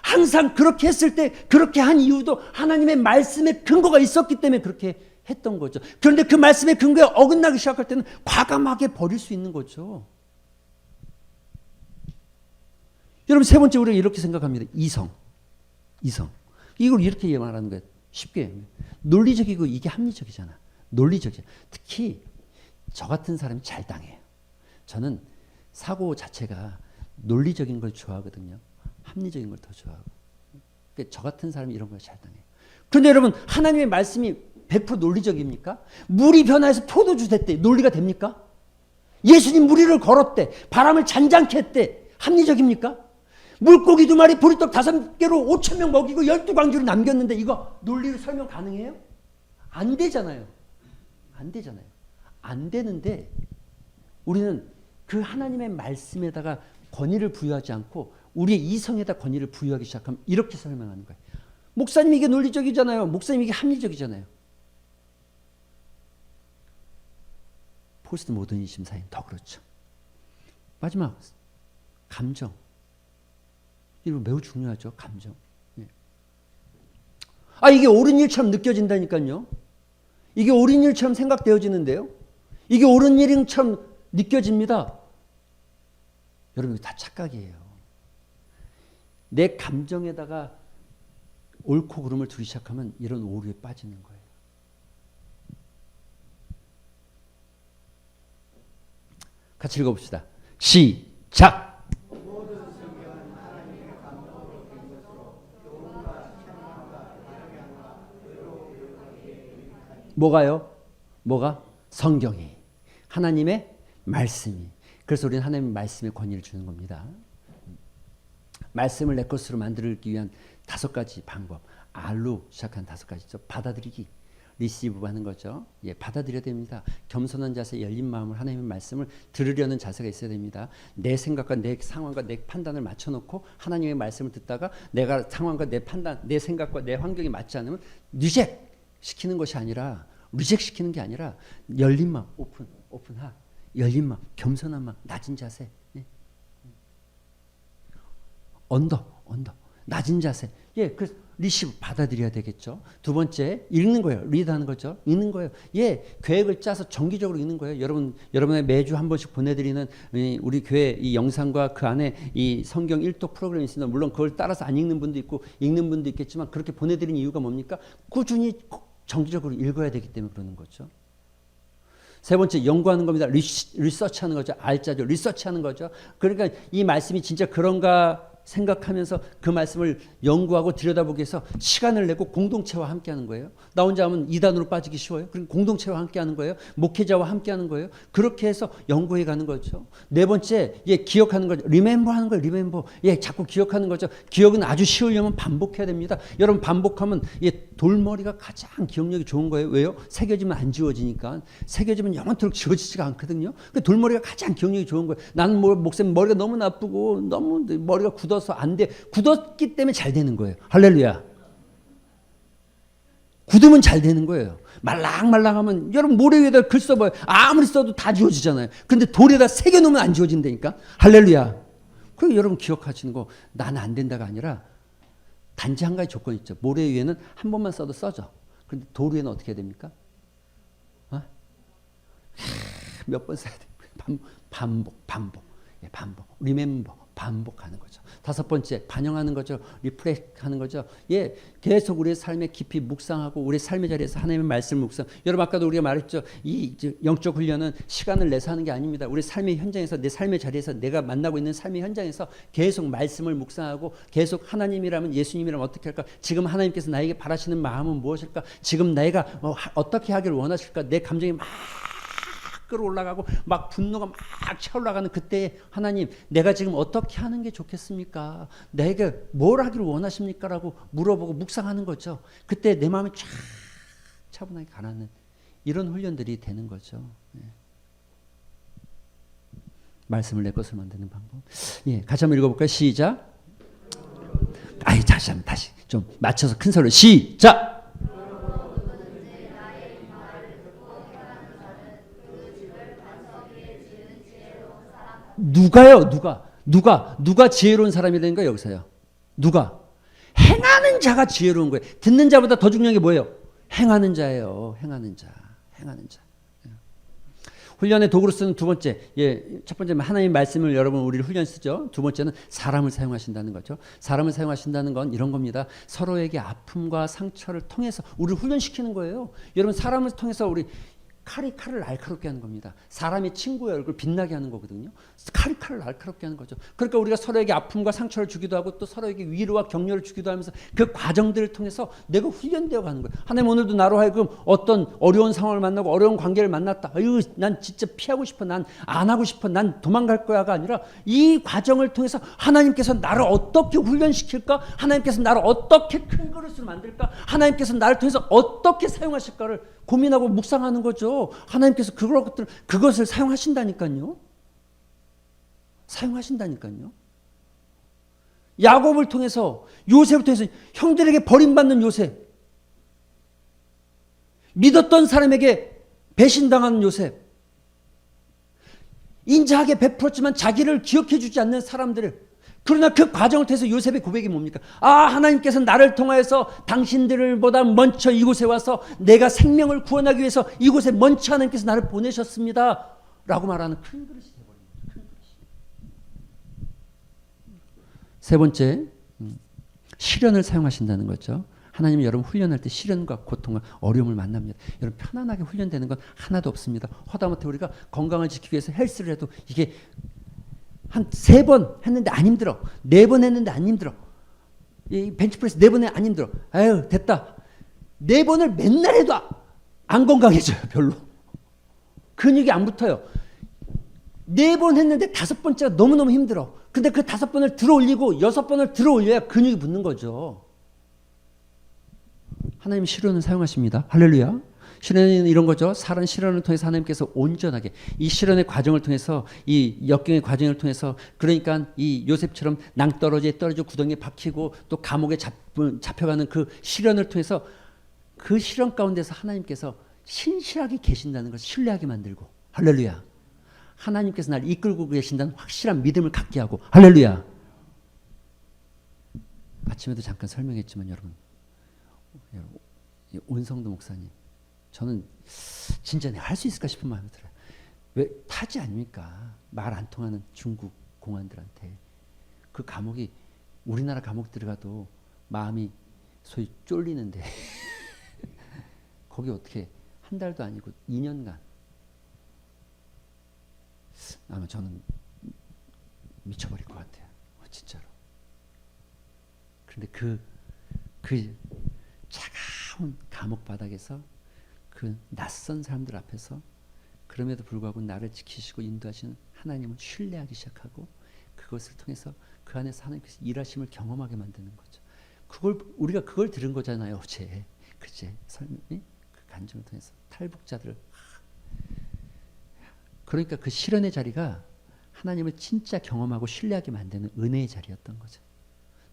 A: 항상 그렇게 했을 때 그렇게 한 이유도 하나님의 말씀의 근거가 있었기 때문에 그렇게 했던 거죠. 그런데 그 말씀의 근거에 어긋나기 시작할 때는 과감하게 버릴 수 있는 거죠. 여러분 세 번째 우리가 이렇게 생각합니다. 이성. 이걸 이렇게 말하는 거예요. 쉽게. 논리적이고 이게 합리적이잖아. 논리적이야. 특히 저 같은 사람이 잘 당해요. 저는 사고 자체가 논리적인 걸 좋아하거든요. 합리적인 걸 더 좋아하고. 그러니까 저 같은 사람이 이런 걸 잘 당해요. 그런데 여러분 하나님의 말씀이 100% 논리적입니까? 물이 변화해서 포도주 됐대. 논리가 됩니까? 예수님 무리를 걸었대. 바람을 잔잔케 했대. 합리적입니까? 물고기 2마리 보리떡 5개로 5,000명 먹이고 12광주를 남겼는데 이거 논리로 설명 가능해요? 안 되잖아요. 안 되는데 우리는 그 하나님의 말씀에다가 권위를 부여하지 않고 우리의 이성에다 권위를 부여하기 시작하면 이렇게 설명하는 거예요. 목사님 이게 논리적이잖아요. 목사님 이게 합리적이잖아요. 포스트 모더니즘 사이는 더 그렇죠. 마지막 감정. 이거 매우 중요하죠. 감정. 예. 이게 옳은 일처럼 느껴진다니까요. 이게 옳은 일처럼 생각되어지는데요. 이게 옳은 일처럼 느껴집니다. 여러분 다 착각이에요. 내 감정에다가 옳고 그름을 두기 시작하면 이런 오류에 빠지는 거예요. 같이 읽어봅시다. 시작! 뭐가요? 뭐가? 성경이. 하나님의 말씀이. 그래서 우리는 하나님의 말씀에 권위를 주는 겁니다. 말씀을 내 것으로 만들기 위한 5가지 방법. R로 시작한 5가지죠. 받아들이기. 리시브 하는 거죠. 예, 받아들여야 됩니다. 겸손한 자세, 열린 마음으로 하나님의 말씀을 들으려는 자세가 있어야 됩니다. 내 생각과 내 상황과 내 판단을 맞춰놓고 하나님의 말씀을 듣다가 내가 상황과 내 판단, 내 생각과 내 환경이 맞지 않으면 리젝 시키는 것이 아니라 리젝 시키는 게 아니라 열린 마음, 오픈하, 열린 마음, 겸손한 마음, 낮은 자세, 예. 언더, 낮은 자세. 예, 그래서 리시브 받아들여야 되겠죠. 2번째 읽는 거예요. 리드하는 거죠. 읽는 거예요. 예, 계획을 짜서 정기적으로 읽는 거예요. 여러분의 매주 한 번씩 보내드리는 우리 교회 이 영상과 그 안에 이 성경 일독 프로그램이 있습니다. 물론 그걸 따라서 안 읽는 분도 있고 읽는 분도 있겠지만 그렇게 보내드리는 이유가 뭡니까? 꾸준히 정기적으로 읽어야 되기 때문에 그러는 거죠. 3번째 연구하는 겁니다. 리서치하는 거죠. R자죠. 리서치하는 거죠. 그러니까 이 말씀이 진짜 그런가 생각하면서 그 말씀을 연구하고 들여다보기 위해서 시간을 내고 공동체와 함께하는 거예요. 나 혼자 하면 이단으로 빠지기 쉬워요. 그럼 공동체와 함께하는 거예요. 목회자와 함께하는 거예요. 그렇게 해서 연구해 가는 거죠. 4번째, 예, 기억하는 거죠. 리멤버 하는 거예요. 리멤버. 예, 자꾸 기억하는 거죠. 기억은 아주 쉬우려면 반복해야 됩니다. 여러분 반복하면 예, 돌머리가 가장 기억력이 좋은 거예요. 왜요? 새겨지면 안 지워지니까. 새겨지면 영원토록 지워지지가 않거든요. 돌머리가 가장 기억력이 좋은 거예요. 나는 목사님 머리가 너무 나쁘고 너무 머리가 굳어서 안 돼. 굳었기 때문에 잘 되는 거예요. 할렐루야. 굳으면 잘 되는 거예요. 말랑말랑하면 여러분 모래 위에다 글 써봐요. 아무리 써도 다 지워지잖아요. 근데 돌에다 새겨놓으면 안 지워진다니까. 할렐루야. 그럼 여러분 기억하시는 거 나는 안 된다가 아니라 단지 한 가지 조건이 있죠. 모래 위에는 한 번만 써도 써져. 그런데 돌 위에는 어떻게 해야 됩니까? 몇 번 써야 돼요. 반복. 예, 반복. 리멤버. 반복하는 거죠. 5번째, 반영하는 거죠. 리프렉하는 거죠. 예, 계속 우리의 삶에 깊이 묵상하고 우리의 삶의 자리에서 하나님의 말씀을 묵상. 여러분 아까도 우리가 말했죠. 이 영적 훈련은 시간을 내서 하는 게 아닙니다. 우리 삶의 현장에서 내 삶의 자리에서 내가 만나고 있는 삶의 현장에서 계속 말씀을 묵상하고 계속 하나님이라면 예수님이라면 어떻게 할까? 지금 하나님께서 나에게 바라시는 마음은 무엇일까? 지금 내가 어떻게 하기를 원하실까? 내 감정이 막 끌어올라가고 막 분노가 막 차올라가는 그때에 하나님 내가 지금 어떻게 하는 게 좋겠습니까? 내게 뭘 하기를 원하십니까? 라고 물어보고 묵상하는 거죠. 그때 내 마음이 쫙 차분하게 가라앉는 이런 훈련들이 되는 거죠. 예. 말씀을 내 것을 만드는 방법. 예, 같이 한번 읽어볼까요? 시작. 다시 좀 맞춰서 큰 소리로 시작. 누가요? 누가 지혜로운 사람이라는 거예요? 여기서요. 누가? 행하는 자가 지혜로운 거예요. 듣는 자보다 더 중요한 게 뭐예요? 행하는 자예요. 행하는 자. 훈련의 도구로 쓰는 두 번째, 첫 번째는 하나님 말씀을 여러분 우리를 훈련 쓰죠. 두 번째는 사람을 사용하신다는 거죠. 사람을 사용하신다는 건 이런 겁니다. 서로에게 아픔과 상처를 통해서 우리를 훈련시키는 거예요. 여러분 사람을 통해서 우리 칼을 날카롭게 하는 겁니다. 사람이 친구의 얼굴 빛나게 하는 거거든요. 칼을 날카롭게 하는 거죠. 그러니까 우리가 서로에게 아픔과 상처를 주기도 하고 또 서로에게 위로와 격려를 주기도 하면서 그 과정들을 통해서 내가 훈련되어 가는 거예요. 하나님 오늘도 나로 하여금 어떤 어려운 상황을 만나고 어려운 관계를 만났다. 아유, 난 진짜 피하고 싶어. 난 안 하고 싶어. 난 도망갈 거야가 아니라 이 과정을 통해서 하나님께서 나를 어떻게 훈련시킬까? 하나님께서 나를 어떻게 큰 그릇으로 만들까? 하나님께서 나를 통해서 어떻게 사용하실까를 고민하고 묵상하는 거죠. 하나님께서 그것을 사용하신다니까요. 사용하신다니까요. 야곱을 통해서, 요셉을 통해서, 형들에게 버림받는 요셉, 믿었던 사람에게 배신당하는 요셉, 인자하게 베풀었지만 자기를 기억해 주지 않는 사람들을, 그러나 그 과정을 통해서 요셉의 고백이 뭡니까? 하나님께서 나를 통하여서 당신들보다 먼저 이곳에 와서 내가 생명을 구원하기 위해서 이곳에 먼저 하나님께서 나를 보내셨습니다 라고 말하는 큰 그릇이 되어버린 거죠. 큰 그릇이. 세 번째, 시련을 사용하신다는 거죠. 하나님이 여러분 훈련할 때 시련과 고통과 어려움을 만납니다. 여러분 편안하게 훈련되는 건 하나도 없습니다. 하다못해 우리가 건강을 지키기 위해서 헬스를 해도 이게 한 3번 했는데 안 힘들어. 4번 했는데 안 힘들어. 이 벤치프레스 4번 안 힘들어. 아유 됐다. 4번을 맨날 해도 안 건강해져요. 별로. 근육이 안 붙어요. 4번 했는데 5번째가 너무너무 힘들어. 근데 그 5번을 들어 올리고 6번을 들어 올려야 근육이 붙는 거죠. 하나님 시련을 사용하십니다. 할렐루야. 시련은 이런 거죠. 사는 시련을 통해서 하나님께서 온전하게 이 시련의 과정을 통해서 이 역경의 과정을 통해서 그러니까 이 요셉처럼 낭떠러지에 떨어져 구덩이에 박히고 또 감옥에 잡혀가는 그 시련을 통해서 그 시련 가운데서 하나님께서 신실하게 계신다는 것을 신뢰하게 만들고 할렐루야. 하나님께서 나를 이끌고 계신다는 확실한 믿음을 갖게 하고 할렐루야. 아침에도 잠깐 설명했지만 여러분 온성도 목사님 저는 진짜 내가 할 수 있을까 싶은 마음이 들어요. 왜 타지 아닙니까? 말 안 통하는 중국 공안들한테 그 감옥이 우리나라 감옥 들어가도 마음이 소위 쫄리는데 거기 어떻게 한 달도 아니고 2년간 아마 저는 미쳐버릴 것 같아요. 진짜로. 그런데 그 차가운 감옥 바닥에서 그 낯선 사람들 앞에서 그럼에도 불구하고 나를 지키시고 인도하시는 하나님을 신뢰하기 시작하고 그것을 통해서 그 안에서 하나님께서 일하심을 경험하게 만드는 거죠. 우리가 그걸 들은 거잖아요. 어제 그제 설명이 그 간증을 통해서 탈북자들을 그러니까 그 시련의 자리가 하나님을 진짜 경험하고 신뢰하게 만드는 은혜의 자리였던 거죠.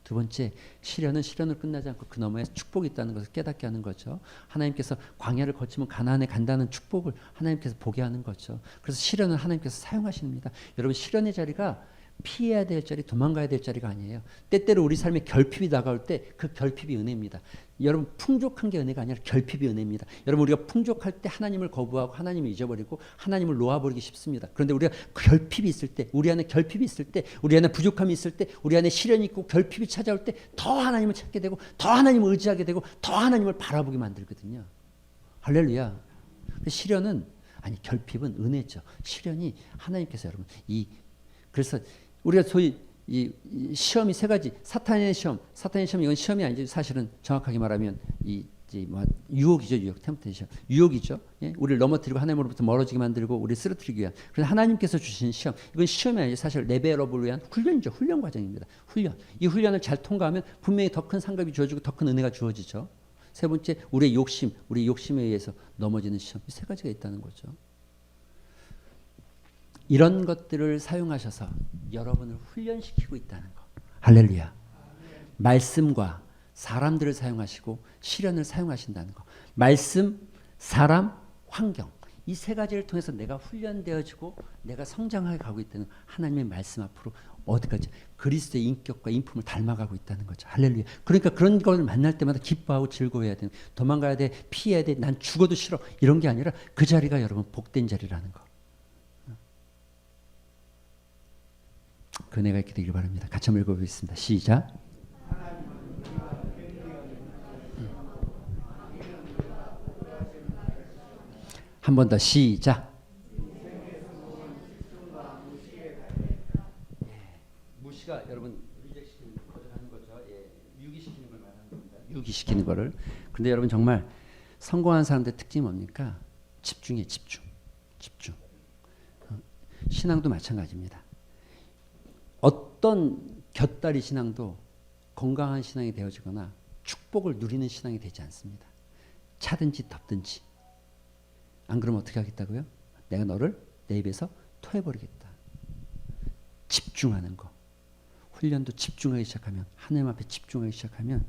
A: 두 번째, 시련은 시련으로 끝나지 않고 그 너머에 축복이 있다는 것을 깨닫게 하는 거죠. 하나님께서 광야를 거치면 가나안에 간다는 축복을 하나님께서 보게 하는 거죠. 그래서 시련은 하나님께서 사용하십니다. 여러분 시련의 자리가 피해야 될 자리, 도망가야 될 자리가 아니에요. 때때로 우리 삶에 결핍이 다가올 때 그 결핍이 은혜입니다. 여러분 풍족한 게 은혜가 아니라 결핍이 은혜입니다. 여러분 우리가 풍족할 때 하나님을 거부하고 하나님을 잊어버리고 하나님을 놓아버리기 쉽습니다. 그런데 우리가 결핍이 있을 때, 우리 안에 결핍이 있을 때, 우리 안에 부족함이 있을 때, 우리 안에 시련이 있고 결핍이 찾아올 때 더 하나님을 찾게 되고 더 하나님을 의지하게 되고 더 하나님을 바라보게 만들거든요. 할렐루야. 시련은 결핍은 은혜죠. 시련이 하나님께서 여러분 그래서 우리가 소위 이 시험이 세 가지 사탄의 시험 이건 시험이 아니죠. 사실은 정확하게 말하면 유혹이죠. 템프테이션 유혹이죠. 예? 우리를 넘어뜨리고 하나님으로부터 멀어지게 만들고 우리를 쓰러뜨리기 위한 그래서 하나님께서 주신 시험 이건 시험이 아니죠. 사실 레벨업을 위한 훈련이죠. 훈련 과정입니다. 이 훈련을 잘 통과하면 분명히 더 큰 상급이 주어지고 더 큰 은혜가 주어지죠. 세 번째 우리 욕심에 의해서 넘어지는 시험 이 세 가지가 있다는 거죠. 이런 것들을 사용하셔서 여러분을 훈련시키고 있다는 거. 할렐루야. 말씀과 사람들을 사용하시고 시련을 사용하신다는 거. 말씀, 사람, 환경. 이 세 가지를 통해서 내가 훈련되어지고 내가 성장해 가고 있다는 하나님의 말씀 앞으로 어디까지 그리스도의 인격과 인품을 닮아가고 있다는 거죠. 할렐루야. 그러니까 그런 걸 만날 때마다 기뻐하고 즐거워해야 되는 도망가야 돼, 피해야 돼, 난 죽어도 싫어 이런 게 아니라 그 자리가 여러분 복된 자리라는 거. 그 은혜가 있게 되길 바랍니다. 같이 한번 읽어보겠습니다. 시작. 한 번 더 시작. 무시가 여러분 리젝시키는 거절하는 거죠. 예, 유기시키는 걸 말하는 겁니다. 유기시키는 거를. 근데 여러분 정말 성공한 사람들의 특징이 뭡니까? 집중해, 집중. 집중. 신앙도 마찬가지입니다. 어떤 곁다리 신앙도 건강한 신앙이 되어지거나 축복을 누리는 신앙이 되지 않습니다. 차든지 덥든지. 안 그러면 어떻게 하겠다고요? 내가 너를 내 입에서 토해버리겠다. 집중하는 거. 훈련도 집중하기 시작하면, 하나님 앞에 집중하기 시작하면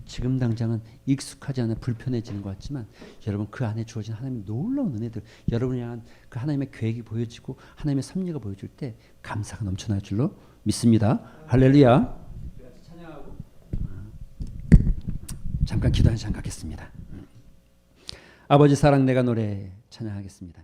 A: 지금 당장은 익숙하지 않아 불편해지는 것 같지만 여러분 그 안에 주어진 하나님의 놀라운 은혜들, 여러분이 향한 그 하나님의 계획이 보여지고 하나님의 섭리가 보여줄 때 감사가 넘쳐날 줄로 믿습니다. 할렐루야. 찬양하고 잠깐 기도 한 시간 갖겠습니다. 아버지 사랑 내가 노래 찬양하겠습니다.